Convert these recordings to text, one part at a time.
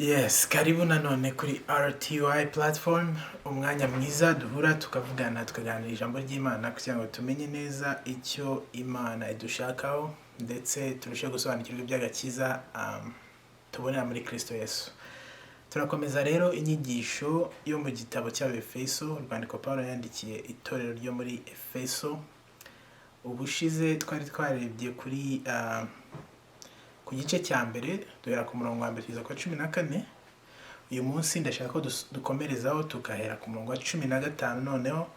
Yes, karibu nanone kuri RTY platform, umwanya mwiza duhura tukavugana tukaganira ijambo ry'Imana kugira ngo tumenye neza icyo Imana idushakaho ndetse turusheho gusobanukirwa iby'agakiza tubonera muri Kristo Yesu. Turakomeza rero inyigisho yo mu gitabo cy'Abefeso, urwandiko Pawulo yandikiye itorero ryo muri Efeso. Ubushize twari twarebye kuri ku gice cya mbere duhera ku murongo wa mbere kugeza ku 14. Uyu munsi ndashaka ko dukomerezaho tukahera ku murongo wa 15 noneho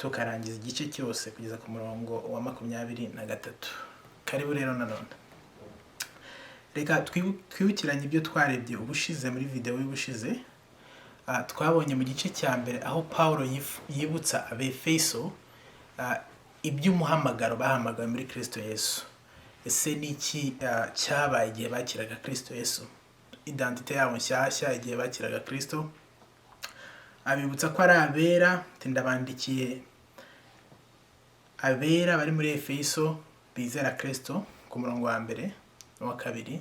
tukarangiza igice cyose kugeza ku murongo wa 23. Karibu rero nanone. Reka twibukiranye ibyo twarebye ubushize muri video y'ubushize. Twabonye mu gice cya mbere aho Pawulo yibutsa Abefeso iby'umuhamagaro bahamagawe muri Kristo Yesu. Ese niki cyabaye igihe bakiraga Kristo Yesu, identite yabo nshyashya igihe bakiraga Kristo. Abibutsa ko ari abera, ndabandikiye abera bari muri Efeso bizera Kristo ku murongo wa mbere wa kabiri,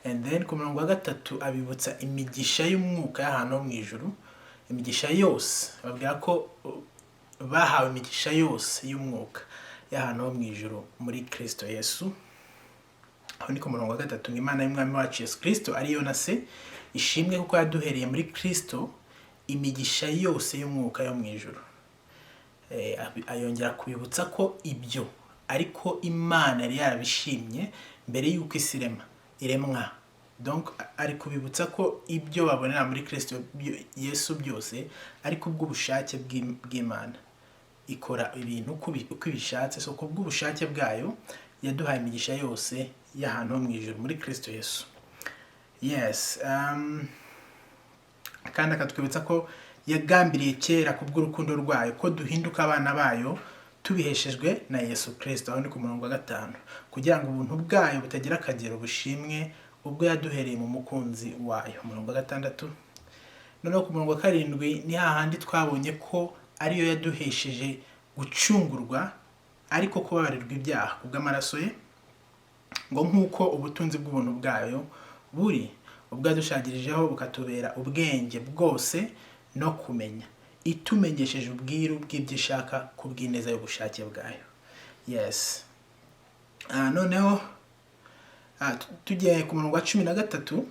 and then ku murongo wa gatatu abibutsa imigisha y'umwuka y'ahantu ho mu ijuru, imigisha yose. Babwira ko bahawe imigisha yose y'umwuka y'ahantu ho mu ijuru muri Kristo Yesu. Aho ni ku murongo wa gatatu, ngo Imana y'umwami wacu Yesu Kristo ariyo na se ishimwe kuko yaduhereye muri Kristo imigisha yose y'umwuka yo mu ijuru. Ayongera kubibutsa ko ibyo ariko Imana yari yarabishimye mbere y'uko isi iremwa. Donc ari kubibutsa ko ibyo babonera muri Kristo Yesu byose ariko ubw'ubushake bw'Imana. Ikora ibintu uko ibishatse, so ko bw'ubushake bwayo yaduhaye imigisha yose y'ahantu ho mu ijuru muri Kristo Yesu. Yes, kandi akatwibutsa ko yagambiriye kera ku bw'urukundo rwayo ko duhinduka abana bayo tubiheshejwe na Yesu Kristo. Aho ni ku murongo wa 5, kugira ngo ubuntu bwayo butagira akagero bushimwe ubwo yaduhereye mu mukunzi wayo. Umurongo wa 6. Noneho ku murongo wa 7 ni hahandi twabonye ko ariyo yaduhesheje gucungurwa ariko kubabarirwa ibyaha kubw'amaraso ye, ngo nk'uko ubutunzi bw'ubuntu bwayo buri ubwo yadushagirijeho bukatubera ubwenge bwose no kumenya, itumenyesheje ubwiru bw'ibyishaka ku bw'ineza y'ubushake bwayo. Yes. Noneho tugiye ku murongo wa 13,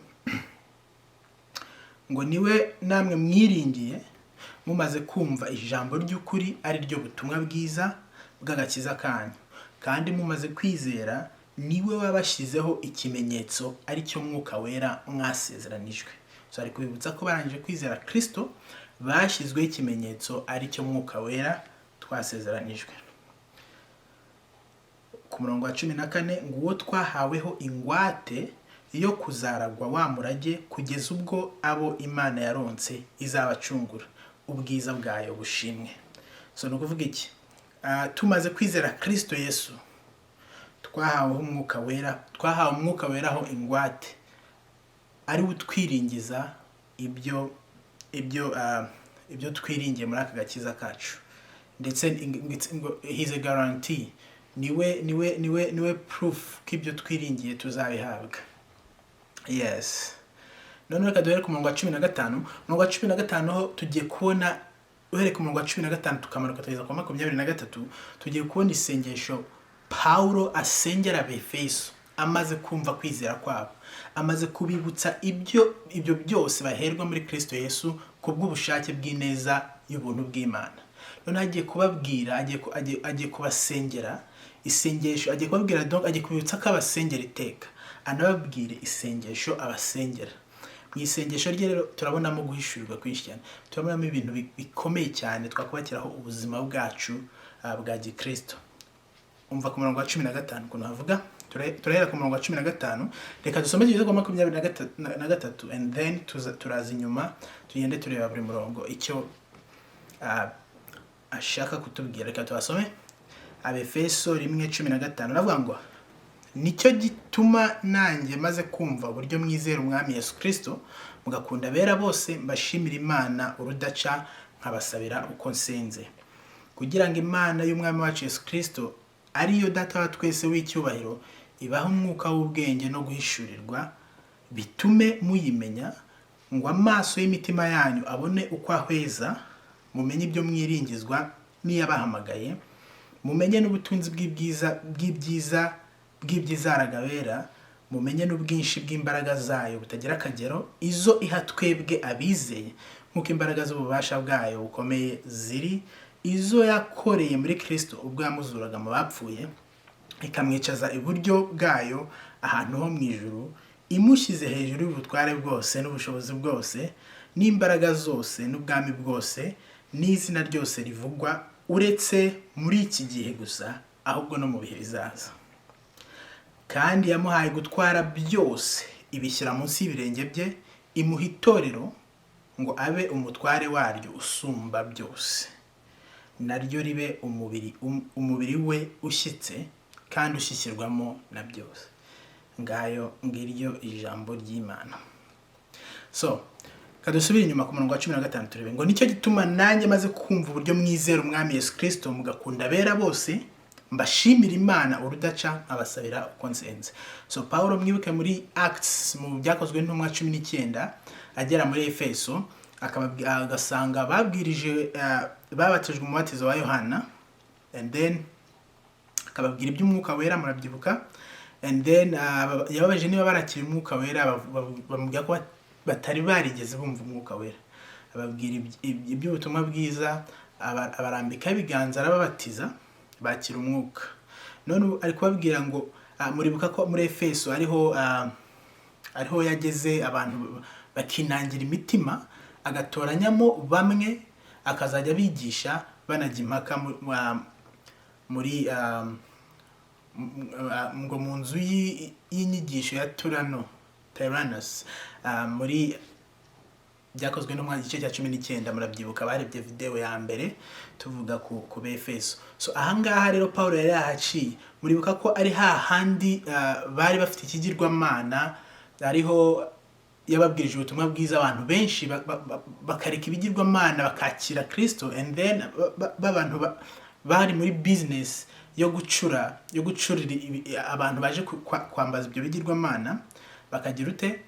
ngo niwe namwe mwiringiye mumaze kumva ijambo ry'ukuri ari ryo butumwa bwiza bw'agakiza kanyu, kandi mumaze kwizera niwe wabashyizeho ikimenyetso ari cyo mwuka wera mwasezeranijwe. So ari kubibutsa ko barangije kwizera Kristo bashyizweho ikimenyetso ari cyo mwuka wera twasezeranijwe. Ku murongo wa 14, ngo uwo twahaweho ingwate yo kuzaragwa wa murage kugeza ubwo abo Imana yaronse izabacungura ubwiza bwayo bushimwe. So no kuvuga iki? Tumaze kwizera Kristo Yesu twahawe umwuka wera, twahawe umwuka wera ho ingwate ari utwiringiza ibyo twiringiye muri aka gakiza kacu, ndetse he's a guarantee, niwe proof k'ibyo twiringiye tuzabihabwa. Yes. None reka duhere ku murongo wa 15. Murongo wa 15 ho tugiye kubona, uhereye ku murongo wa 15 tukamanuka tugeza ku 23, tugiye kubona isengesho Pawulo asengera Abefeso amaze kumva kwizera kwabo, amaze kubibutsa ibyo byose baherwa muri Kristo Yesu ku bw'ubushake bw'ineza y'ubuntu bw'Imana. None agiye kubabwira, agiye kubasengera isengesho, agiye kubabwira, donc agiye kubibutsa ko abasengera iteka, anababwire isengesho abasengera. Mu isengesho rye rero turabonamo guhishurirwa kwinshi cyane, turabonamo ibintu bikomeye cyane twakubakiraho ubuzima bwacu bwa Gikristo. Umva ku murongo wa 15 kuno havuga, turahera ku murongo wa 15. Reka dusome kugeza ku 23 and then turaza inyuma tugende tureba buri murongo icyo ashaka kutubwira. Reka tubasome Abefeso 1:15. Navuga ngo nicyo gituma nanjye maze kumva uburyo mwizera umwami Yesu Kristo mugakunda abera bose mbashimira Imana urudaca nkabasabira uko nsenze, kugira ngo Imana y'umwami wacu Yesu Kristo ariyo data wa twese w'icyubahiro ibaho umwuka w'ubwenge no guhishurirwa bitume muyimenya ngo amaso y'imitima yanyu abone uko ahweza, mumenye ibyo mwiringizwa n'iyabahamagaye, mumenye n'ubutunzi bw'ibyiza aragabera, mumenye n'ubwinshi bw'imbaraga zayo butagira akagero, izo iha twebwe abizeye, nk'uko imbaraga z'ububasha bwayo bukomeye ziri, izo yakoreye muri Kristo ubwo yamuzuraga mu bapfuye, ikamwicaza iburyo bwayo ahantu ho mu ijuru, imushyize hejuru y'ubutware bwose n'ubushobozi bwose n'imbaraga zose n'ubwami bwose n'izina ryose rivugwa, uretse muri iki gihe gusa, ahubwo no mu bihe bizaza. Kandi yamuhaye gutwara byose, ibishyira munsi y'ibirenge bye, imuha itorero ngo abe umutware waryo usumba byose, naryo ribe umubiri we ushyitse kandi ushyikirwamo na byose. Ngiryo ijambo ry'Imana. So kadusubire inyuma ku murongo wa 15 turebe ngo nicyo gituma nanjye maze kumva uburyo mwizera umwami Yesu Kristo mugakunda abera bose, mbashimira Imana urudaca abasabira uko nsenze. So Paulo mwibuke muri Acts mu byakozwe n'intumwa 19 agera muri Efeso, agasanga babwirije babatijwe mu batizo wa Yohana, and then akababwira iby'umwuka wera, murabyibuka, and then yababaje niba barakira umwuka wera, bamubwira ko batari barigeze bumva umwuka wera, ababwira iby'ubutumwa bwiza, abarambika ibiganza arababatiza, bakira umwuka. None ari kubabwira ngo muribuka ko muri Efeso ariho yageze abantu bakinangira imitima, agatoranyamo bamwe akazajya bigisha banajya impaka muri ngo mu nzu y'inyigisho ya Tyrannus, muri byakozwe no mu gice cya 19, murabyibuka barebye video ya mbere tuvuga ku Befeso. So ahangaha rero Paulo yari yahaciye, muribuka ko ari hahandi bari bafite ikigirwamana, ariho yababwirije ubutumwa bwiza abantu benshi bakareka ibigirwamana bakakira Kristo, and then abantu bari muri business yo gucurira abantu baje kwambaza ibyo bigirwamana, bakagira ute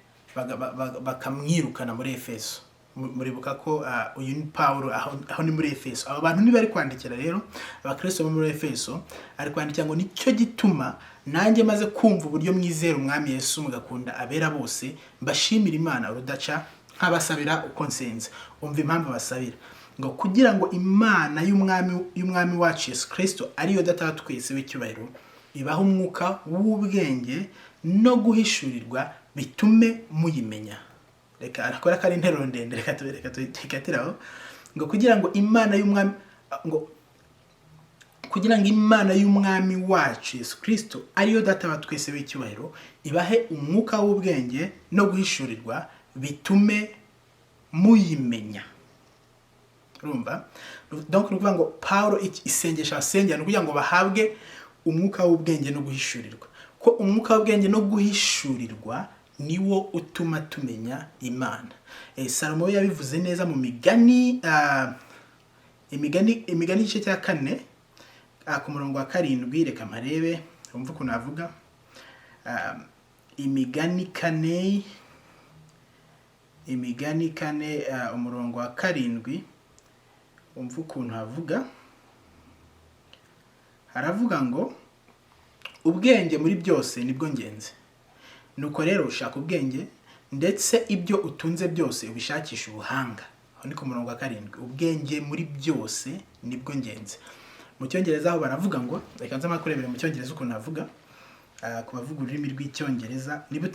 bakamwirukana muri Efeso. Muribuka ko uyu ni Paulo aho ni muri Efeso. Aba bantu niba ari kwandikira rero abakristo bo muri Efeso, ari kwandikira ngo nicyo gituma nanjye maze kumva uburyo mwizera umwami Yesu mugakunda abera bose, mbashimira Imana urudaca nk'abasabira uko nsenze. Umva impamvu basabira ngo kugira ngo Imana y'umwami wacu Yesu Kristo ariyo data twese w'icyubahiro ibaho umwuka w'ubwenge no guhishurirwa bitume muyimenya. Reka arakora kari interuro ndende, reka tukatiraho ngo kugira ngo Imana y'umwami wacu Yesu Kristo ariyo data wa twese w'icyubahiro ibahe umwuka w'ubwenge no guhishurirwa bitume muyimenya. Urumva? Donc nukuvuga ngo Paulo isengesha asengera kugira ngo bahabwe umwuka w'ubwenge no guhishurirwa, ko umwuka w'ubwenge no guhishurirwa niwo utuma tumenya Imana. Salomo yabivuze neza mu Migani, imigani igice cya 4 ku murongo wa 7, reka marebe umva ukuntu avuga. Imigani 4 umurongo wa 7, umva ukuntu havuga. Haravuga ngo ubwenge muri byose nibwo ngenzi, nuko rero ushaka ubwenge ndetse ibyo utunze byose ubishakisha ubuhanga. Aho ni ku murongo wa 7, ubwenge muri byose nibwo ngenzi. Mu cyongereza aho baravuga ngo, reka nza makurebera mu cyongereza ukuntu havuga, ku bavuga ururimi rw'icyongereza. Niba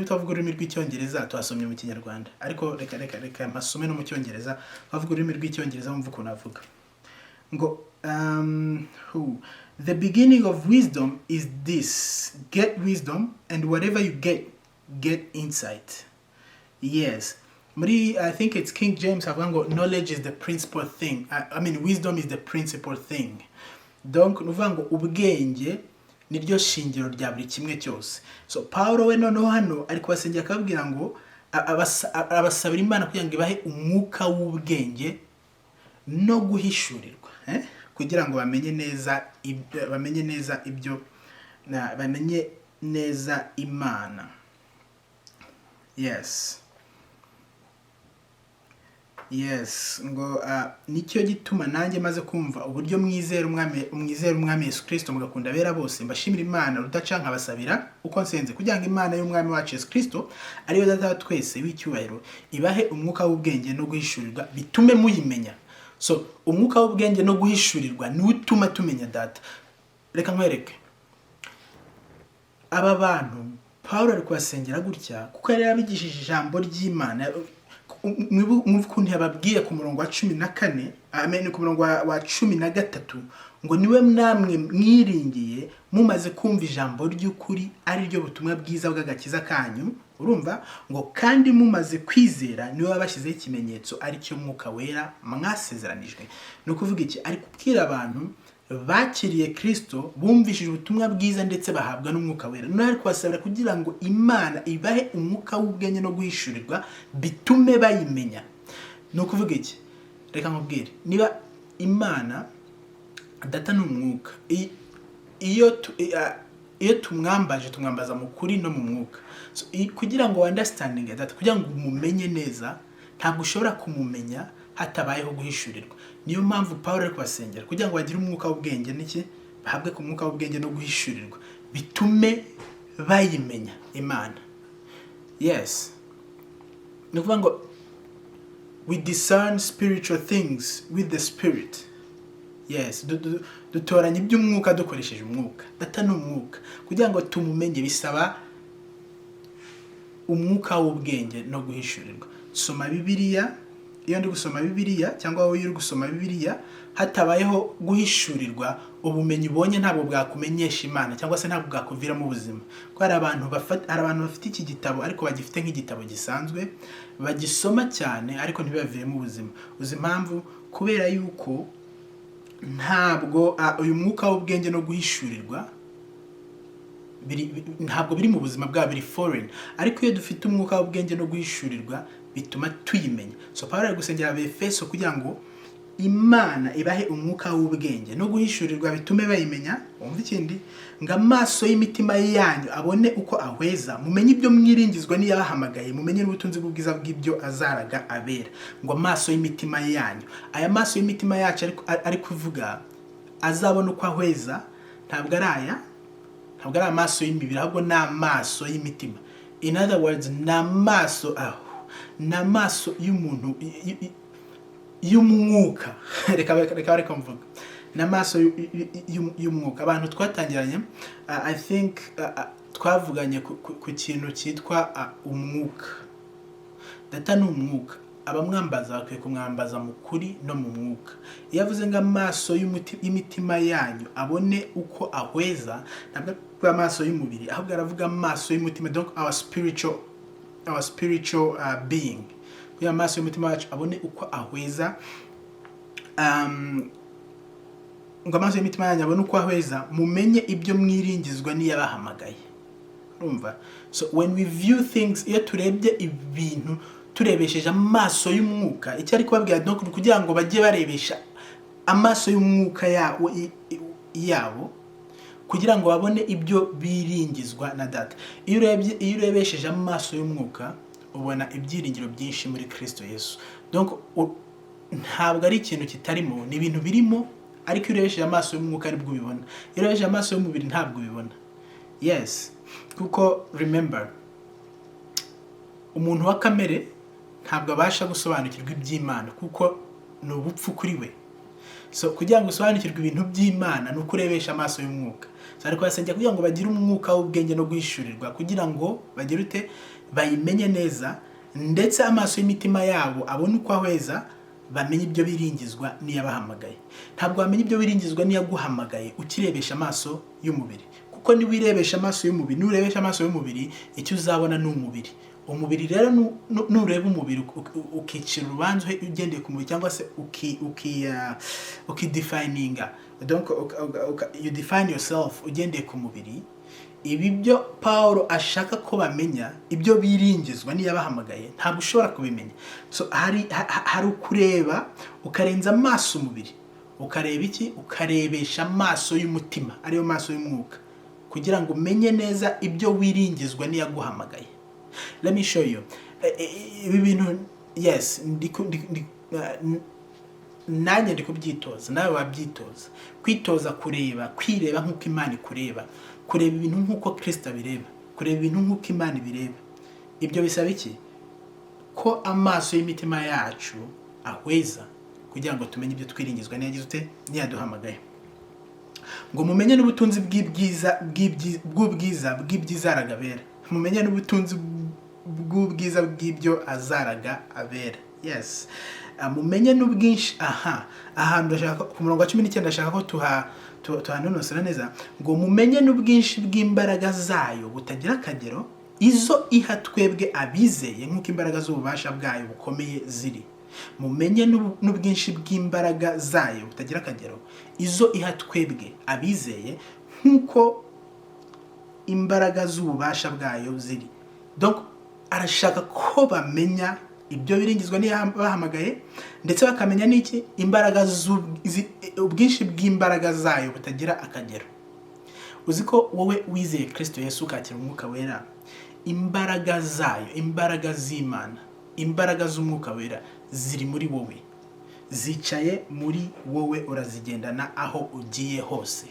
utavuga ururimi rw'icyongereza tuhasomye mu kinyarwanda, ariko reka masome no mu cyongereza. Bavuga ururimi rw'icyongereza bumva ukuntu havuga ngo the beginning of wisdom is this: get wisdom, and whatever you get insight. Yes, muri I think it's King James havuga ngo knowledge is the principal thing. I mean wisdom is the principal thing. Donc nuvuga ngo ubwenge niryo shingiro rya buri kimwe cyose. So Paulo we noneho hano ari kubasengera akababwira ngo abasabira Imana kugira ngo ibahe umwuka w'ubwenge no guhishurirwa, kugira ngo bamenye neza Imana. Yes. Yes, ngo nicyo gituma nanjye maze kumva uburyo mwizera umwami Yesu Kristo mugakunda bera bose, mbashimira Imana rudaca nkabasabira uko nsenze kugira ngo Imana y'umwami wacu Yesu Kristo ariyo data twese w'icyubahiro ibahe umwuka w'ubwenge no guhishurirwa bitume muyimenya. So umwuka w'ubwenge no guhishurirwa ni utuma tumenya data. Reka nkwereke aba bantu Pawulo ari kubasengera gutya kuko yari yabigishije ijambo ry'Imana. Ukuntu yababwiye ku murongo wa 14, amen, ku murongo wa 13 ngo niwe namwe mwiringiye mumaze kumva ijambo ry'ukuri ari ryo butumwa bwiza bw'agakiza kanyu. Urumva ngo kandi mumaze kwizera niwe wabashyizeho ikimenyetso ari cyo mwuka wera mwasezeranijwe. No kuvuga iki? Ari kubwira abantu bakiriye Kristo, bumvishije ubutumwa bwiza ndetse bahabwa n'umwuka wera. Nari kubasabira kugira ngo Imana ibahe umwuka w'ubwenge no guhishurirwa bitume bayimenya. No kuvuga iki? Reka nkubwire, niba Imana data n'umwuka, iyo tumwambaza mu kuri no mu mwuka. So kugira ngo understanding data, kugira ngo umumenye neza, ntabwo ushobora kumumenya hatabayeho guhishurirwa. Niyo mpamvu Pawulo ari kubasengera kugira ngo bagire umwuka w'ubwenge n'iki, bahabwe ku mwuka w'ubwenge no guhishurirwa bitume bayimenya Imana. Yes, ni ukuvuga ngo we discern spiritual things with the spirit. Yes, dutoranya iby'umwuka dukoresheje umwuka. Data n'umwuka, kugira ngo tumumenye bisaba umwuka w'ubwenge no guhishurirwa. Soma Bibiliya. Iyo ndi gusoma Bibiliya cyangwa wowe uri gusoma Bibiliya hatabayeho guhishurirwa, ubumenyi ubonye ntabwo bwakumenyesha Imana cyangwa se ntabwo bwakuviramo ubuzima. Ko hari abantu bafite iki gitabo ariko bagifite nk'igitabo gisanzwe, bagisoma cyane ariko ntibaviremo ubuzima. Uzi impamvu? Kubera yuko ntabwo uyu mwuka w'ubwenge no guhishurirwa ntabwo biri mu buzima bwabo, biri foreign. Ariko iyo dufite umwuka w'ubwenge no guhishurirwa bituma tuyimenya. So Pawulo ari gusengera Abefeso kugira ngo Imana ibahe umwuka w'ubwenge no guhishurirwa bitume bayimenya. Umva ikindi, ngo amaso y'imitima yanyu abone uko ahweza, mumenye ibyo mwiringizwa n'iyabahamagaye, mumenye n'ubutunzi bw'ubwiza bw'ibyo azaraga abera. Ngo amaso y'imitima yanyu, aya maso y'imitima yacu ari kuvuga azabona uko ahweza, ntabwo ari amaso y'imibiri, ahubwo ni amaso y'imitima. In other words, ni amaso n'amaso y'umuntu y'umwuka. Reka mvuga n'amaso y'umwuka. Abantu twatangiranye I think twavuganye ku kintu cyitwa umwuka. Data n'umwuka, abamwambaza bakwiye kumwambaza mu kuri no mu mwuka. Iyo avuze ngo amaso y'imitima yanyu abone uko ahweza, ntabwo ari amaso y'umubiri, ahubwo aravuga amaso y'umutima, donc our spiritual being. Kugira amaso y'umutima wacu abone uko ahweza, ngo amaso y'imitima yanyu abone uko ahweza, mumenye ibyo mwiringizwa n'iyabahamagaye. Urumva? So when we view things, iyo turebye ibintu turebesheje amaso y'umwuka, icyo ari kubabwira donc kugira ngo bajye barebesha amaso y'umwuka yabo kugira ngo babone ibyo biringizwa na data. Iyo urebesheje amaso y'umwuka ubona ibyiringiro byinshi muri Kristo Yesu. Donc ntabwo ari ikintu kitarimo, ni ibintu birimo, ariko iyo urebesheje amaso y'umwuka aribwo ubibona. Iyo urebesheje amaso y'umubiri ntabwo ubibona. Yes, kuko remember, umuntu wa kamere ntabwo abasha gusobanukirwa iby'Imana kuko ni ubupfu kuri we. So kugira ngo usobanukirwe ibintu by'Imana ni ukurebesha amaso y'umwuka. So ariko basengera kugira ngo bagire umwuka w'ubwenge no guhishurirwa kugira ngo bagire ute bayimenye neza, ndetse amaso y'imitima yabo abone uko ahweza, bamenye ibyo biringizwa n'iyabahamagaye. Ntabwo bamenye ibyo biringizwa n'iyaguhamagaye ukirebesha amaso y'umubiri, kuko ni wirebesha amaso y'umubiri, nurebesha amaso y'umubiri icyo uzabona ni umubiri. Umubiri rero nureba umubiri ukicira urubanza ugendeye ku mubiri, cyangwa se ukidefininga, donc you define yourself ugendeye ku mubiri. Ibi byo Pawulo ashaka ko bamenya, ibyo biringizwa n'iyabahamagaye, ntabwo ushobora kubimenya. So hari ukureba ukarenza amaso umubiri, ukareba iki? Ukarebesha amaso y'umutima, ariyo maso y'umwuka, kugira ngo umenye neza ibyo wiringizwa n'iyaguhamagaye. Let me show you. Ibi bintu yes nanjye ndi kubyitoza, nawe wabyitoza, kwitoza kwireba nk'uko Imana ikureba, kureba ibintu nk'uko Kristo abireba, kureba ibintu nk'uko Imana ibireba. Ibyo bisaba iki? Ko amaso y'imitima yacu ahweza kugira ngo tumenye ibyo twiringizwa n'iyagize ute niyaduhamagaye, ngo mumenye n'ubutunzi bw'ubwiza aragabera, mumenye n'ubutunzi bw'ubwiza bw'ibyo azaraga abera. Yes, mumenye n'ubwinshi. Ahantu ndashaka ku murongo wa 19 ndashaka ko tuhanonosera neza, ngo mumenye n'ubwinshi bw'imbaraga zayo butagira akagero, izo iha twebwe abizeye nk'uko imbaraga z'ububasha bwayo bukomeye ziri. Mumenye n'ubwinshi bw'imbaraga zayo butagira akagero, izo iha twebwe abizeye nk'uko imbaraga z'ububasha bwayo ziri. Donc arashaka ko bamenya ibyo biringizwa bahamagaye, ndetse bakamenya n'iki imbaraga ubwinshi bw'imbaraga zayo butagira akagero. Uziko wowe wizeye Kristo Yesu ukakira umwuka wera, imbaraga zayo, imbaraga z'Imana, imbaraga z'umwuka wera ziri muri wowe, zicaye muri wowe, urazigendana aho ugiye hose.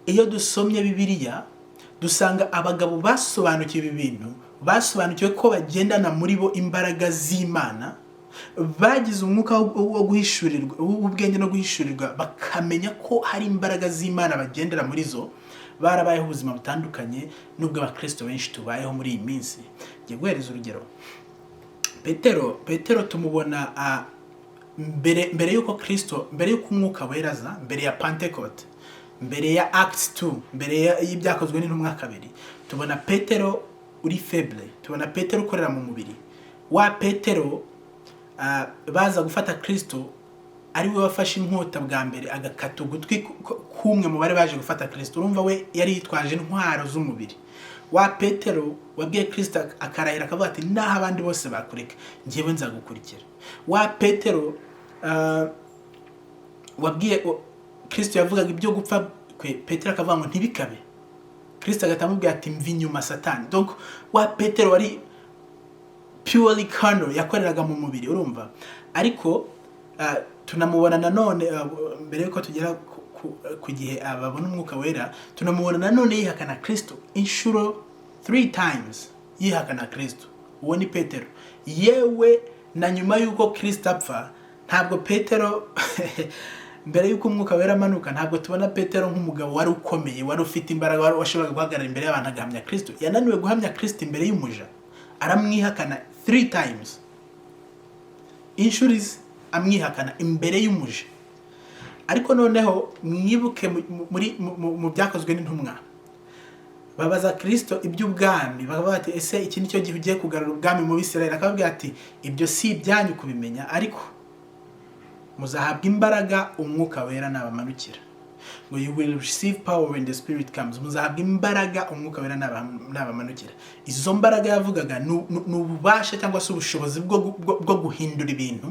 Iyo dusomye Bibiliya dusanga abagabo basobanukiwe ibintu, basobanukiwe ko bagendana muri bo imbaraga z'Imana, bagize umwuka wo guhishurirwa, ubwenge no guhishurirwa, bakamenya ko hari imbaraga z'Imana bagendera muri zo. Barabayeho ubuzima butandukanye nubwo abakristo benshi tubayeho muri iyi minsi. Ngiye guhereza urugero. Petero tumubona mbere yuko Kristo, mbere yuko umwuka weraza, mbere ya Pentecote, mbere ya Acts 2, mbere y'ibyakozwe n'intumwa kabiri, tubona Petero uri faible, tubona Petero ukorera mu mubiri. Wa Petero baza gufata Kristo, ari we wafashe inkota bwa mbere agakata ugutwi kumwe mu bari baje gufata Kristo. Urumva we yari yitwaje intwaro z'umubiri. Wa Petero wabwiye Kristo akarahira akavuga ati naho abandi bose bakureka ngiyewe nzagukurikira. Wa Petero wabwiye Kristo yavugaga ibyo gupfa kwe, Petero akavuga ngo ntibikabe. Kristo agatamubwira ati mvi nyuma Satani. Donc wa Petero wari purely carnal, yakoreraga mu mubiri, urumva. Ariko tunamubona nanone mbere yuko tugera ku gihe ababona umwuka wera, tunamubona nanone yihakana Kristo inshuro 3 times, yihakana Kristo. Uwo ni Petero. Yewe na nyuma yuko Kristo apfa, ntabwo Petero mbere yuko umwuka wera amanuka, ntabwo tubona Petero nk'umugabo wari ukomeye, wari ufite imbaraga, wari washoboraga guhagarara imbere y'abantu agahamya Kristo. Yananiwe guhamya Kristo imbere y'umuja, aramwihakana 3 times. Inshuriz amwihakana imbere y'umuja. Ariko noneho mwibuke mu byakozwe n'intumwa, babaza Kristo iby'ubwami, bakavuga ati ese iki nicyo gihe ugiye kugarura ubwami mu Bisirayeli? Akababwira ati ibyo si ibyanyu kubimenya, ariko muzahabwa imbaraga umwuka wera nabamanukira. Ngo you will receive power when the Spirit comes. Muzahabwa imbaraga umwuka wera nabamanukira. Izo mbaraga yavugaga n'ububasha cyangwa se ubushobozi bwo guhindura ibintu,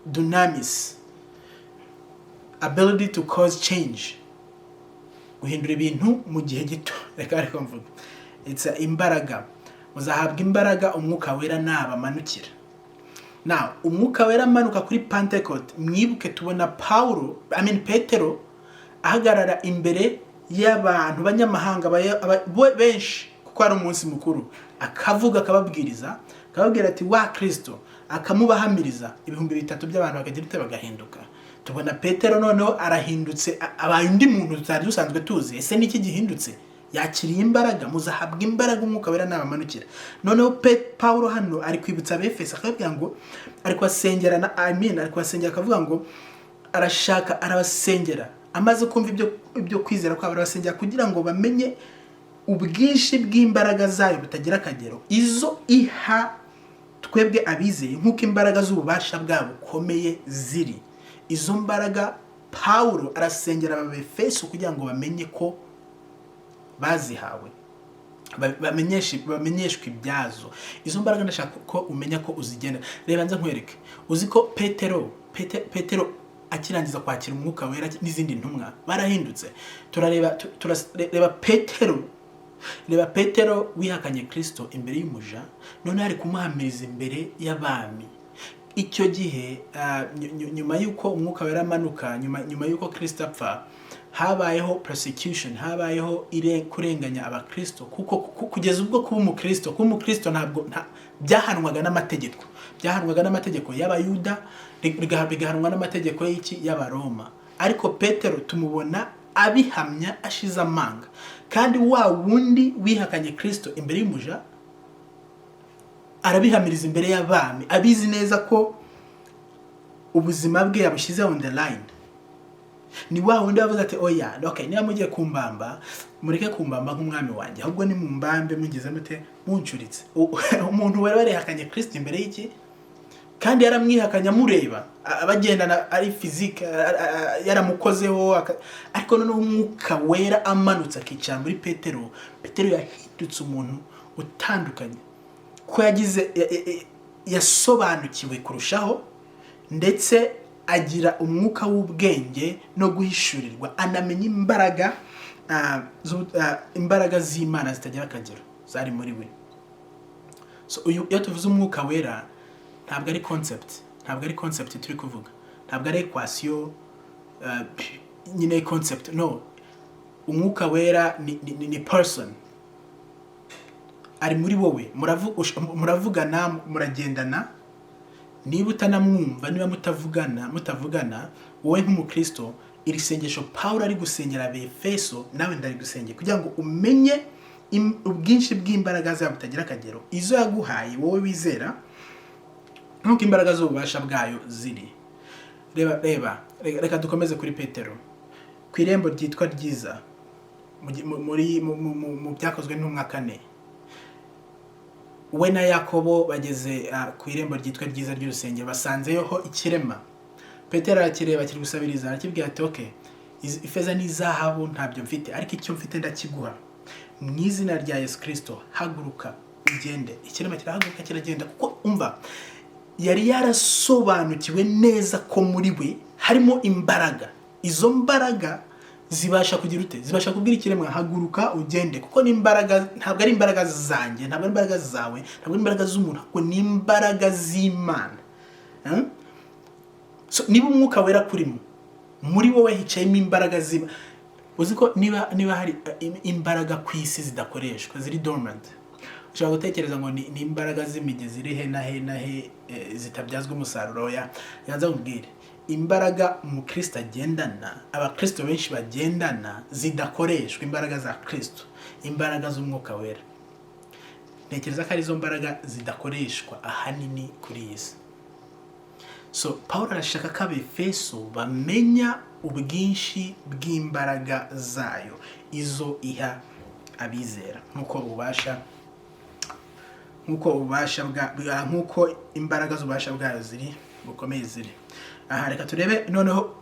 dunamis, ability to cause change, guhindura ibintu mu gihe gito. Reka mvuga, it's imbaraga. Muzahabwa imbaraga umwuka wera nabamanukira. Now umwuka wera amanuka kuri Pentecote. Mwibuke tubona Petero ahagarara imbere y'abantu banyamahanga benshi, kuko ari umunsi mukuru, akavuga, akababwiriza, akababwira ati wa Kristo, akamubahamiriza 3,000 by'abantu bakagira bagahinduka. Tubona Petero noneho arahindutse, abaye undi muntu tutari dusanzwe tuzi. Ese niki gihindutse? Yakiriye imbaraga. Muzahabwa imbaraga umwuka wera nabamanukira. Noneho Paulo hano ari kwibutsa Abefeso, akabwira ngo ari kwasengera ari kwasengera, akavuga ngo arashaka, arabasengera, amaze kumva ibyo kwizera kwabo, arabasengera kugira ngo bamenye ubwinshi bw'imbaraga zayo butagira akagero, izo iha twebwe abizeye nk'uko imbaraga z'ububasha bwabo bukomeye ziri. Izo mbaraga Paulo arasengera Abefeso kugira ngo bamenye ko bazihawe, bamenyeshwe ibyazo. Izo mbaraga ndashaka ko umenya ko uzigenda. Reba nza nkwereke, uzi ko Petero akirangiza kwakira umwuka wera n'izindi ntumwa barahindutse. Turareba Petero reba Petero wihakanye Kristo imbere y'umuja, none ari kumuhamiriza imbere y'abami. Icyo gihe nyuma y'uko umwuka wera amanuka, nyuma y'uko Kristo apfa, habayeho persecution, habayeho kurenganya abakristo, kuko kugeza ubwo kuba umukristo ntabwo byahanwaga n'amategeko, y'abayuda, bigahanwa n'amategeko y'abaroma. Ariko Petero tumubona abihamya ashize amanga, kandi wa wundi wihakanye Kristo imbere y'umuja arabihamiriza imbere y'abami, abizi neza ko ubuzima bwe yabushize on the line. Ni wa wundi wavuze ati oya, okay, niba mugiye kumbamba, mureke kumbamba nk'umwami wanjye, ahubwo ni mumbambe mugize mute, muncuritse. Umuntu wari warihakanye Kristo imbere y'iki, kandi yaramwihakanya mureba, abagendana ari physique, yaramukozeho, ariko noneho umwuka wera amanutse akicara muri Petero. Petero yahindutse umuntu utandukanye, ko yasobanukiwe kurushaho, ndetse agira umwuka w'ubwenge no guhishurirwa, anamenya imbaraga z'Imana zitagira akagero zari muri we. So iyo tuvuze umwuka wera, ntabwo ari concept turi kuvuga, ntabwo ari equation nyine concept, no. Umwuka wera ni person, ari muri wowe, muravugana, muragendana. Niba utanamwumva, niba mutavugana, wowe nk'umukristo, iri sengesho Paulo ari gusengera Abefeso, nawe ndari gusengera kugira ngo umenye ubwinshi bw'imbaraga zayo butagira akagero, izo yaguhaye wowe wizera, nk'uko imbaraga z'ububasha bwayo ziri. Reka dukomeze kuri Petero, ku irembo ryitwa ryiza, mu byakozwe n'intumwa 4. We na Yakobo bageze ku irembo ryitwa ryiza ry'urusengero, basanzeyo ikirema. Petero arakireba, kiri gusabiriza, arakibwira ati okay, ifeza n'izahabu ntabyo mfite, ariko icyo mfite ndakiguha. Mu izina rya Yesu Kristo, haguruka ugende. Ikirema kirahaguruka kiragenda, kuko umva, yari yarasobanukiwe neza ko muri we harimo imbaraga. Izo mbaraga zibasha kugira ute, zibasha kubwira ikiremwa haguruka ugende, kuko ni imbaraga, ntabwo ari imbaraga zanjye, ntabwo ari imbaraga zawe, ntabwo ari imbaraga z'umuntu, kuko ni imbaraga z'Imana. So niba umwuka wera kurimo, muri wowe hicayemo imbaraga z'Imana. Uzi ko niba hari imbaraga ku isi zidakoreshwa, ziri dormant, ushobora gutekereza ngo ni imbaraga z'imigezi ziri he na he zitabyazwa umusaruro. Yanza kubwira, imbaraga umukristo agendana, abakristo benshi bagendana, zidakoreshwa, imbaraga za Kristo, imbaraga z'umwuka wera. Ntekereza ko ari zo mbaraga zidakoreshwa ahanini kuri iyi si. So Paulo arashaka ko Abefeso bamenya ubwinshi bw'imbaraga zayo, izo iha abizera, nk'uko imbaraga z'ububasha bwayo ziri bukomeye ziri. Reka turebe noneho,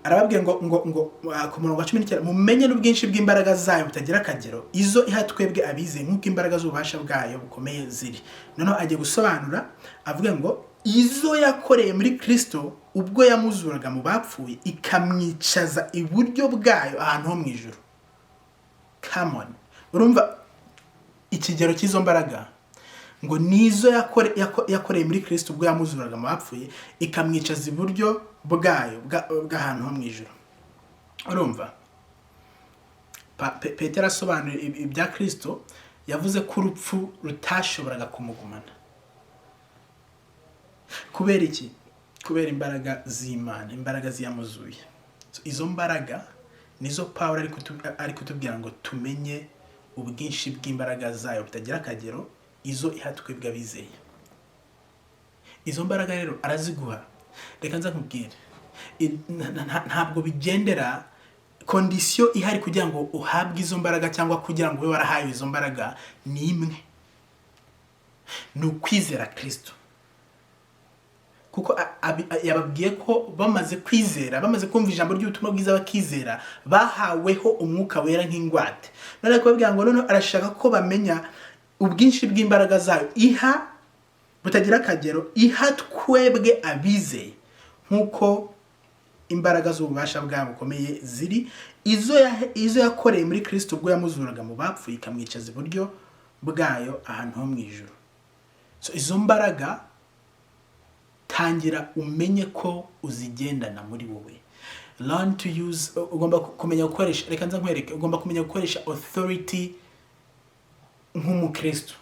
arababwiye ngo ku murongo wa 19, mumenye n'ubwinshi bw'imbaraga zayo butagira akagero, izo iha twebwe abizeye, nk'uko imbaraga z'ububasha bwayo bukomeye ziri. Noneho agiye gusobanura, avuga ngo izo yakoreye muri Kristo ubwo yamuzuraga mu bapfuye, ikamwicaza iburyo bwayo ahantu ho mu ijuru. Come on, urumva ikigero cy'izo mbaraga, ngo nizo yakoreye muri Kristo ubwo yamuzuraga mu bapfuye, ikamwicaza iburyo bwayo bw'ahantu ho mu ijuru. Urumva Petero asobanura ibya Kristo, yavuze ko urupfu rutashoboraga kumugumana. Kubera iki? Kubera imbaraga z'Imana, imbaraga ziyamuzuye. Izo mbaraga nizo Paulo ari kutubwira ngo tumenye ubwinshi bw'imbaraga zayo butagira akagero, izo iha twebwe abizeye. Izo mbaraga rero araziguha. Reka nza nkubwire, ntabwo bigendera condition ihari kugira ngo uhabwe izo mbaraga, cyangwa kugira ngo ube warahaye izo mbaraga, ni imwe, ni ukwizera Kristo. Kuko yababwiye ko bamaze kwizera, bamaze kumva ijambo ry'ubutumwa bwiza bakizera, bahaweho umwuka wera nk'ingwate. None kubabwira ngo none arashaka ko bamenya ubwinshi bw'imbaraga zayo iha butagira akagero, iha twebwe abizeye, nk'uko imbaraga z'ububasha bwabo bukomeye ziri izo yakoreye muri Kristo ubwo yamuzuraga mu bapfuye ikamwicaza iburyo bwayo ahantu ho mu ijuru. So izo mbaraga tangira umenye ko uzigendana muri wowe. Learn to use, ugomba kumenya gukoresha, reka nza nkwereke, ugomba kumenya gukoresha authority nk'umukristo,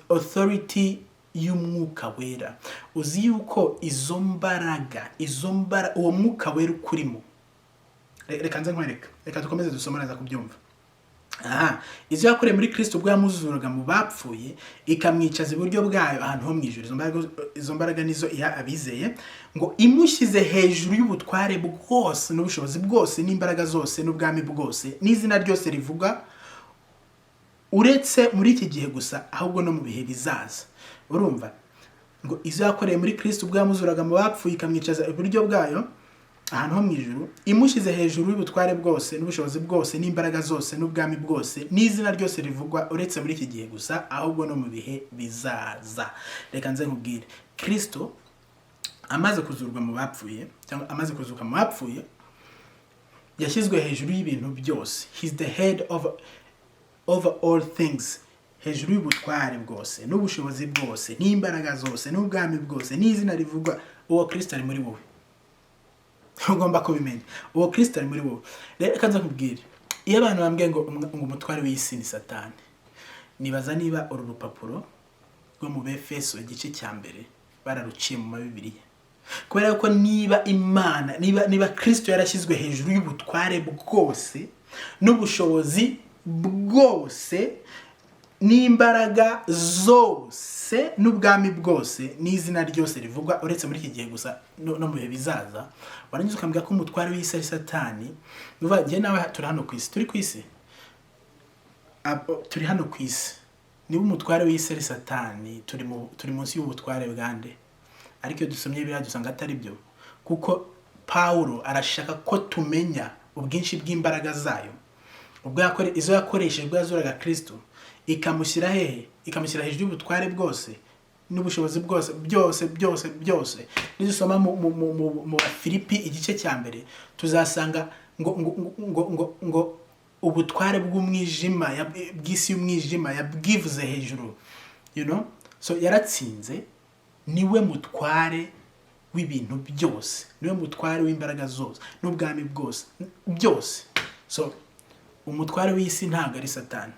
authority y'umwuka wera. Uzi yuko izo mbaraga uwo mwuka wera ukurimo, reka nza nkwereke, reka dukomeze dusoma neza kubyumva. Izo yakoreye muri Kristo ubwo yamuzuraga mu bapfuye ikamwicaza iburyo bwayo ahantu ho mu ijuru. Izo mbaraga nizo iya abizeye, ngo imushyize hejuru y'ubutware bwose n'ubushobozi bwose n'imbaraga zose n'ubwami bwose n'izina ryose rivuga, uretse muri iki gihe gusa ahubwo no mu bihe bizaza. Urumva ngo izo yakoreye muri Kristo ubwo yamuzuraga mu bapfuye ikamwicaza iburyo bwayo ahantu ho mu ijuru, imushyize hejuru y'ubutware bwose n'ubushobozi bwose n'imbaraga zose n'ubwami bwose n'izina ryose rivugwa, uretse muri iki gihe gusa ahubwo no mu bihe bizaza. Reka nze nkubwire, Kristo amaze kuzurwa mu bapfuye cyangwa amaze kuzuka mu bapfuye yashyizwe hejuru y'ibintu byose. He's the head over all things, hejuru y'ubutware bwose n'ubushobozi bwose n'imbaraga zose n'ubwami bwose n'izina rivugwa. Uwo Kristo ari muri wowe, ugomba kubimenya. Uwo Kristo ari muri wowe. Reka nza nkubwire, iyo abantu bambwiye ngo umutware w'isi ni Satani, nibaza niba uru rupapuro rwo mu Befeso igice cya mbere bararuciye mu Bibiliya. Kubera ko niba Imana, niba Kristo yarashyizwe hejuru y'ubutware bwose n'ubushobozi bwose n'imbaraga zose n'ubwami bwose n'izina ryose rivugwa, uretse muri iki gihe gusa no mu bihe bizaza, warangiza ukambwira ko umutware w'isi ari Satani. Nuva je nawe turi hano ku isi, turi hano ku isi. Niba umutware w'isi ari Satani, turi munsi y'ubutware bwande. Ariko iyo dusomye Bibiliya dusanga atari byo, kuko Paulo arashaka ko tumenya ubwinshi bw'imbaraga zayo. Ubwo izo yakoresheje ubwo yazuraga Kristo, ikamushyira hehe? Ikamushyira hejuru y'ubutware bwose n'ubushobozi bwose byose. Nizusoma mu Filipi igice cya mbere tuzasanga ngo ubutware bw'umwijima bw'isi y'umwijima yabwivuze hejuru, so yaratsinze. Niwe mutware w'ibintu byose, niwe mutware w'imbaraga zose n'ubwami bwose byose. So umutware w'isi ntabwo ari Satani,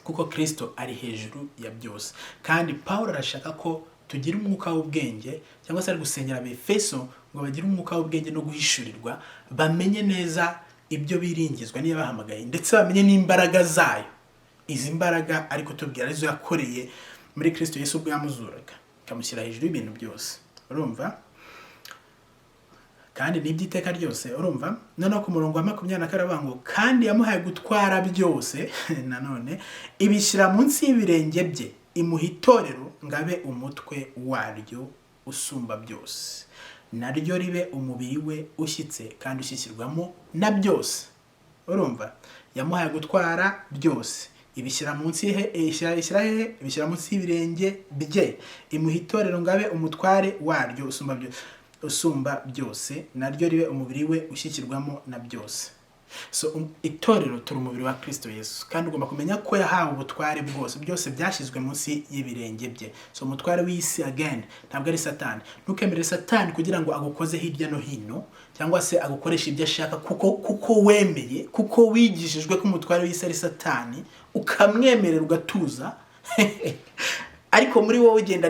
kuko Kristo ari hejuru ya byose. Kandi Paulo arashaka ko tugira umwuka w'ubwenge, cyangwa se ari gusengera Abefeso ngo bagire umwuka w'ubwenge no guhishurirwa, bamenye neza ibyo biringizwa niyo bahamagaye, ndetse bamenye n'imbaraga zayo. Izi mbaraga ariko tubwira arizo yakoreye muri Kristo Yesu ubwo yamuzuraga ikamushyira hejuru y'ibintu byose. Urumva? Kandi n'ibyiteka ryose. Urumva? Noneho ku murongo wa 24 aravuga ngo kandi yamuhaye gutwara byose nanone ibishyira munsi y'ibirenge bye, imuha itorero ngabe umutwe waryo usumba byose, naryo ribe umubiri we ushyitse kandi ushyikirwamo na byose. Urumva? Yamuhaye gutwara byose, ibishyira munsi ibishyira munsi y'ibirenge bye, imuha itorero ngabe umutware waryo usumba byose, naryo ribe umubiri we ushyikirwamo na byose. So itorero turi umubiri wa Kristo Yesu, kandi ugomba kumenya ko yahawe ubutware bwose, byose byashyizwe munsi y'ibirenge bye. So umutware w'isi again ntabwo ari Satani. Ntukemere Satani kugira ngo agukoze hirya no hino, cyangwa se agukoresha ibyo ashaka, kuko wemeye, kuko wigishijwe ko umutware w'isi ari Satani, ukamwemerera ugatuza. Ariko muri wowe ugenda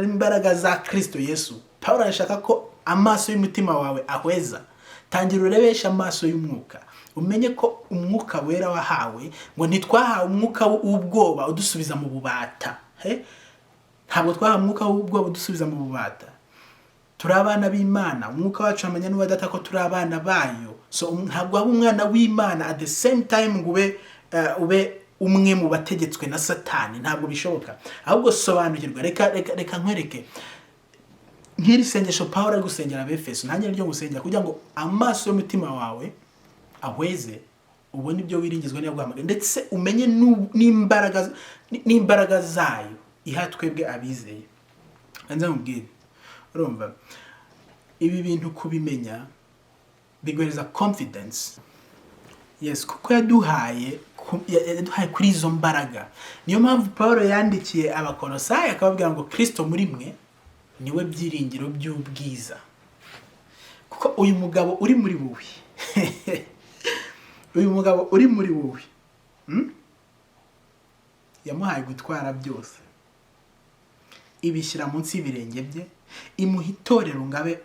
n'imbaraga za Kristo Yesu. Paulo arashaka ko amaso y'umutima wawe ahweza. Tangira urebesha amaso y'umwuka, umenye ko umwuka wera wahawe, ngo ntitwahawe umwuka w'ubwoba udusubiza mu bubata. Ntabwo twahawe umwuka w'ubwoba udusubiza mu bubata. Turi abana b'Imana, umwuka wacu amenya n'uwadata ko turi abana bayo. So ntabwo waba umwana w'Imana at the same time ngo ube umwe mu bategetswe na Satani. Ntabwo bishoboka. Ahubwo sobanukirwa. Reka nkwereke nk'iri sengesho Paulo ari gusengera Abefeso, nanjye ryo gusengera kugira ngo amaso y'umutima wawe ahweze, ubone ibyo wiringizwa niyo guhamagara, ndetse umenye n'imbaraga zayo iha twebwe abizeye. Anza mubwire. Urumva? ibi bintu kubimenya biguhereza confidence. Yes, kuko yaduhaye kuri izo mbaraga. Niyo mpamvu Pawulo yandikiye Abakolosayi akababwira ngo Kristo muri mwe niwe byiringiro by'ubwiza. Kuko uyu mugabo uri muri wowe uyu mugabo uri muri wowe yamuhaye gutwara byose, ibishyira munsi y'ibirenge bye, imuha itorero ngabe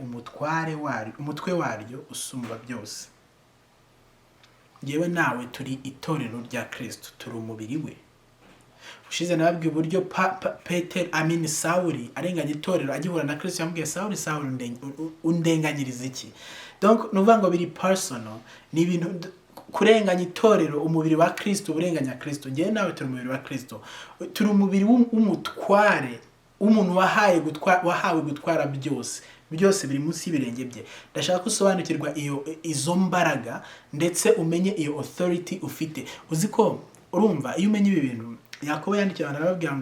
umutwe waryo usumba byose. Yewe nawe turi itorero rya Kristo, turi umubiri we. Ushize nababwiye uburyo Sawuli arenganya itorero agihura na Kristo, yamubwiye Sawuli undenganyiriza iki? Donc nuvuga ngo biri personal, ni ibintu kurenganya itorero, umubiri wa Kristo, urenganya Kristo. Ngewe nawe turi umubiri wa Kristo, turi umubiri w'umutware, umuntu wahawe gutwara byose biri munsi y'ibirenge bye. Ndashaka gusobanukirwa izo mbaraga ndetse umenye iyo authority ufite. Uzi ko urumva iyo umenye ibi bintu, Yakobo yandikiye abantu arababwira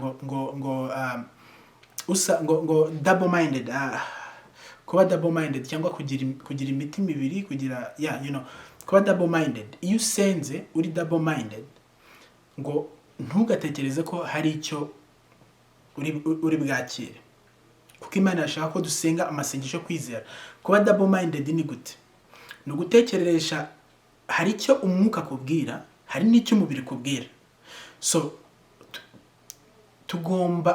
ngo double minded, kuba double minded cyangwa kugira imitima ibiri, kugira kuba double minded. Iyo usenze uri double minded, ngo ntugatekereze ko hari icyo uri bwakire, kuko Imana yashaka ko dusenga amasengesho kwizera. Kuba double minded ni gute? Ni ugutekereresha hari icyo umwuka kubwira, hari n'icyo umubiri kubwira. So tugomba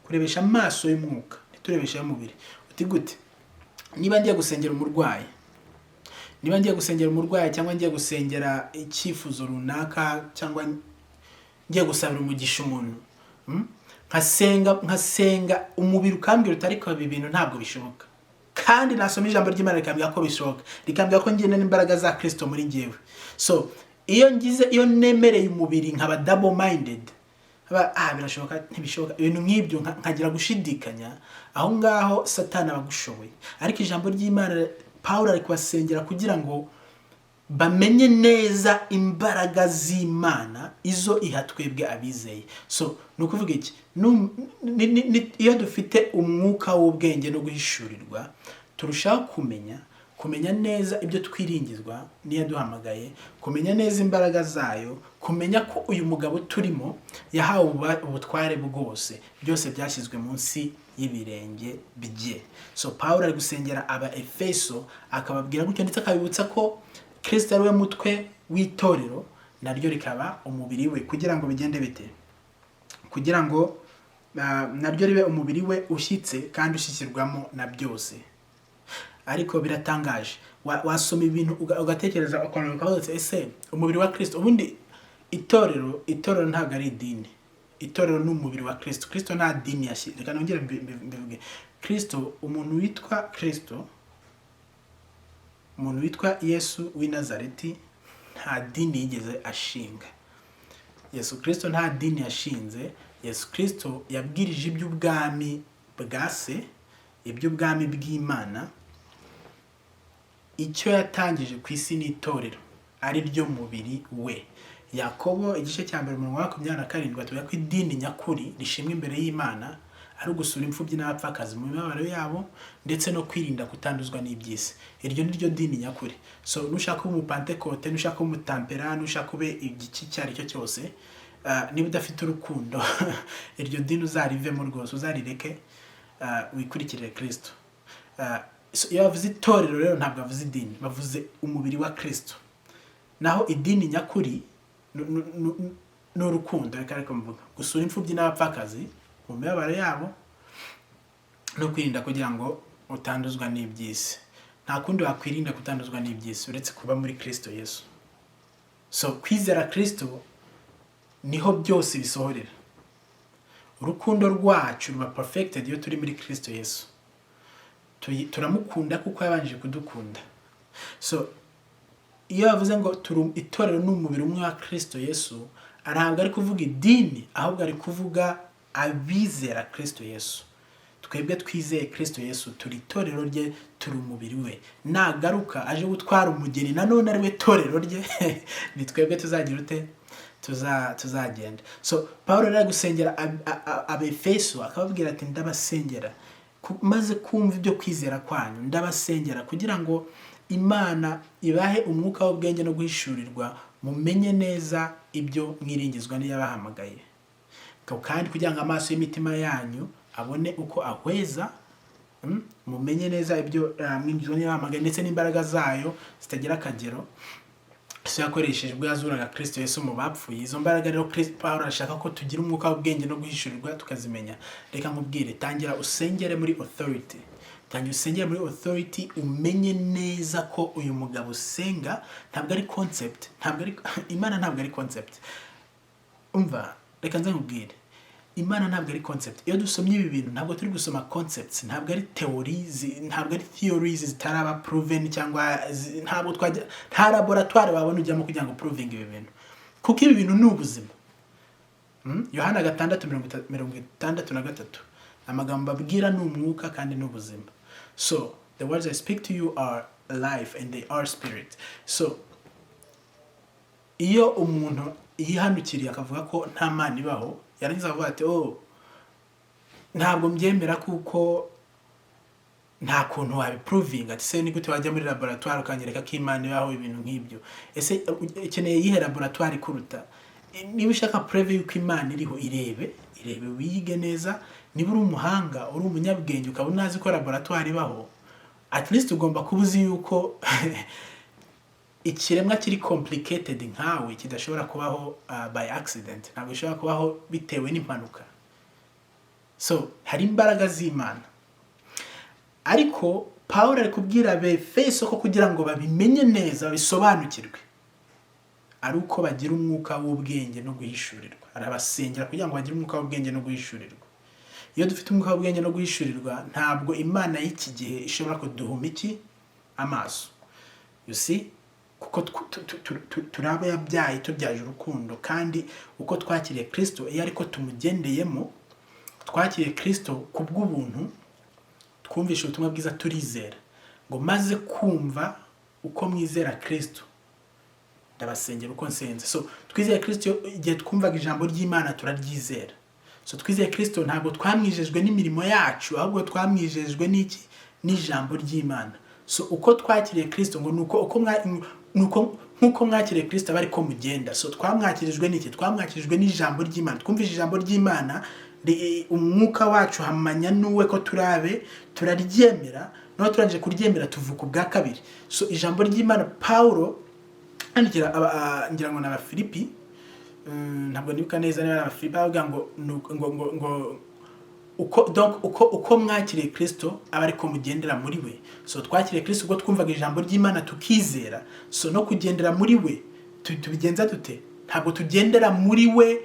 kurebesha amaso y'umwuka, ntiturebesha y'umubiri. Uti gute? Niba ngiye gusengera umurwayi, cyangwa ngiye gusengera icyifuzo runaka, cyangwa ngiye gusabira umugisha umuntu, nkasenga umubiri ukambwira utari ko ibi bintu ntabwo bishoboka, kandi nasoma ijambo ry'Imana rikambwira ko bishoboka, rikambwira ko ngenda n'imbaraga za Kristo muri njyewe. So iyo nemereye umubiri nkaba double minded, birashoboka ntibishoboka, ibintu nk'ibyo nkagira gushidikanya, aho ngaho Satani abagushoboye. Ariko ijambo ry'Imana Pawulo ari kubasengera kugira ngo bamenye neza imbaraga z'Imana, izo ihatwebwe abizeye. So nukuvuga iki? Iyo dufite umwuka w'ubwenge no guhishurirwa, turushaho kumenya neza ibyo twiringizwa niyo duhamagaye, kumenya neza imbaraga zayo, kumenya ko uyu mugabo turimo yahawe ubutware bwose, byose byashyizwe munsi y'ibirenge bye. So Pawulo ari gusengera aba Efeso, akababwira gutyo, ndetse akabibutsa ko Kristo ari we mutwe w'itorero, naryo rikaba umubiri we. Kugira ngo bigende bite? Kugira ngo naryo ribe umubiri we ushyitse kandi ushyikirwamo na byose. Ariko biratangaje, wasoma ibintu ugatekereza ukavuga ese umubiri wa Kristo, ubundi itorero ntabwo ari idini. Itorero ni umubiri wa Kristo. Kristo nta dini yashyize. Reka nongere mbivuge. Kristo, umuntu witwa Kristo, umuntu witwa Yesu w'i Nazareti, nta dini yigeze ashinga. Yesu Kristo nta dini yashinze. Yesu Kristo yabwirije iby'ubwami bwa se, iby'ubwami bw'Imana. Icyo yatangije ku isi n'itorero, ari ryo mubiri we. Yakobo igice cya 1:27 tuvuga ko idini nyakuri rishimwe imbere y'Imana ari ugusura imfubyi n'abapfakazi mu mibabaro yabo, ndetse no kwirinda kutanduzwa n'iby'isi. Iryo ni ryo dini nyakuri. So nushaka umupantekote, nushaka umutampera, nushaka ube igiki cyari cyo cyose, niba udafite urukundo iryo dini uzarivemo rwose, uzarireke, wikurikirire Kristo. Iyo bavuze itorero rero ntabwo bavuze idini, bavuze umubiri wa Kristo. Naho idini nyakuri n'urukundo, reka mvuga, gusura imfubyi n'abapfakazi mu mibabaro yabo, no kwirinda kugira ngo utanduzwa n'iby'isi. Nta kundi wakwirinda kutanduzwa n'iby'isi uretse kuba muri Kristo Yesu. So kwizera Kristo niho byose bisohorera. Urukundo rwacu ruba perfected iyo turi muri Kristo Yesu. Turamukunda kuko yabanje kudukunda. So iyo bavuze ngo itorero n'umubiri umwe wa Kristo Yesu, ntabwo ari kuvuga idini, ahubwo ari kuvuga abizera Kristo Yesu. Twebwe twizeye Kristo Yesu, turi itorero rye, turi umubiri we. Nagaruka aje gutwara umugeni, nanone ari we torero rye, ni twebwe tuzagira ute? Tuzagenda. So Pawulo ari gusengera Abefeso, akababwira ati ndabasengera maze kumva ibyo kwizera kwanyu ndabasengera kugira ngo Imana ibahe umwuka w'ubwenge no guhishurirwa mumenye neza ibyo mwiringizwa n'iyabahamagaye, kandi kugira ngo amaso y'imitima yanyu abone uko ahweza, mumenye neza ibyo mwiringizwa n'iyabahamagaye ndetse n'imbaraga zayo zitagira akagero Yesu yakoresheje ubwo yazuraga Kristo Yesu mu bapfuye. Izo mbaraga rero Pawulo arashaka ko tugira umwuka w'ubwenge no guhishurirwa tukazimenya. Reka nkubwire, tangira usengere muri authority. Tangira usengere muri authority, umenye neza ko uyu mugabo usenga ntabwo ari concept, Imana ntabwo ari concept. Umva, reka nze nkubwire, Imana ntabwo ari concept. Iyo dusomye ibi bintu ntabwo turi gusoma concepts, ntabwo ari theories, ntabwo ari theories zitaraba proven, cyangwa ntabwo twajya nta laboratoire babona ujyamo kugira ngo proving ibi bintu, kuko ibi bintu ni ubuzima. Yohana 6:63 amagambo abwira ni umwuka kandi ni ubuzima. So the words I speak to you are life and they are spirit. So iyo umuntu yihanukiriye akavuga ko nta Mana ibaho, yarangiza avuga ati ntabwo mbyemera kuko nta kuntu wabiprovinga, ati se ni gute wajya muri laboratoire ukanyereka ko Imana ibaho, ibintu nk'ibyo. Ese ukeneye yihe laboratoire kuruta? Niba ushaka prove yuko Imana iriho, irebe wiyige neza. Niba uri umuhanga, uri umunyabwenge, ukaba unazi ko laboratoire ibaho, at least ugomba kubuzi yuko ikiremwa kiri complicated nkawe kidashobora kubaho by accident, ntabwo gishobora kubaho bitewe n'impanuka. So hari imbaraga z'Imana, ariko Pawulo ari kubwira Abefeso ko kugira ngo babimenye neza, babisobanukirwe, ari uko bagira umwuka w'ubwenge no guhishurirwa. Arabasengera kugira ngo bagire umwuka w'ubwenge no guhishurirwa. Iyo dufite umwuka w'ubwenge no guhishurirwa, ntabwo Imana y'iki gihe ishobora kuduhuma amaso. You see, kuko turaba yabyaye, tubyaje urukundo, kandi uko twakiriye Kristo, iyo ariko tumugendeyemo, twakiriye Kristo kubw'ubuntu, twumvishe ubutumwa bwiza, turizera ngo maze kumva uko mwizera Kristo ndabasengera uko nsenze. So twizeye Kristo igihe twumvaga ijambo ry'Imana turaryizera. So twizeye Kristo ntabwo twamwijejwe n'imirimo yacu, ahubwo twamwijejwe n'iki? N'ijambo ry'Imana. So uko twakiriye Kristo ngo nuko mwakiriye Kristo bari ko mugenda. So twamwakirijwe n'iki? Twamwakirijwe n'ijambo ry'Imana. Twumvise ijambo ry'Imana, umwuka wacu hamanya nuwe ko turaryemera, no turanje kuryemera tuvuka ubwa kabiri. So ijambo ry'Imana Paulo andikira ngira ngo n'Abafilipi, ntabwo nibuka neza niba n'Abafilipi, avuga ngo uko mwakiriye Kristo aba ariko mugendera muri we. So twakiriye Kristo ubwo twumvaga ijambo ry'Imana tukizera. So no kugendera muri we tubigenza dute? Ntabwo tugendera muri we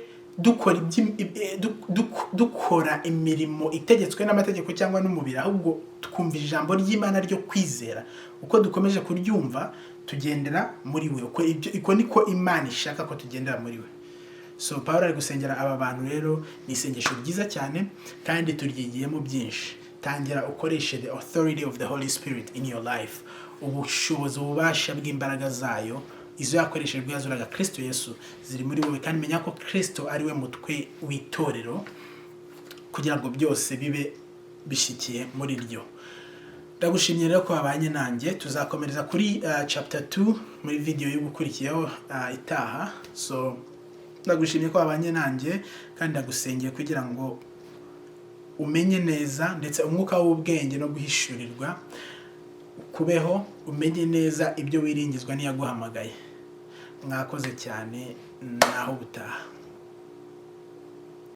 dukora imirimo itegetswe n'amategeko cyangwa n'umubiri, ahubwo twumva ijambo ry'Imana ryo kwizera. Uko dukomeje kuryumva tugendera muri we. Uko niko Imana ishaka ko tugendera muri we. So Pawulo ari gusengera aba bantu rero, ni isengesho ryiza cyane kandi turyigiyemo byinshi. Tangira ukoreshe the authority of the Holy Spirit in your life, ubushobozi, ububasha bw'imbaraga zayo, izo yakoresheje ubwo yazuraga Kristo Yesu ziri muri wowe, kandi menya ko Kristo ari we mutwe w'itorero kugira ngo byose bibe bishikiye muri ryo. Ndagushimye rero ko wabanye nanjye. Tuzakomereza kuri chapter 2 muri video y'ugukurikiyeho itaha. So ndagushimye ko wabanye nanjye kandi ndagusengeye kugira ngo umenye neza, ndetse umwuka w'ubwenge no guhishurirwa kubeho, umenye neza ibyo wiringizwa n'iyaguhamagaye. Mwakoze cyane, naho butaha.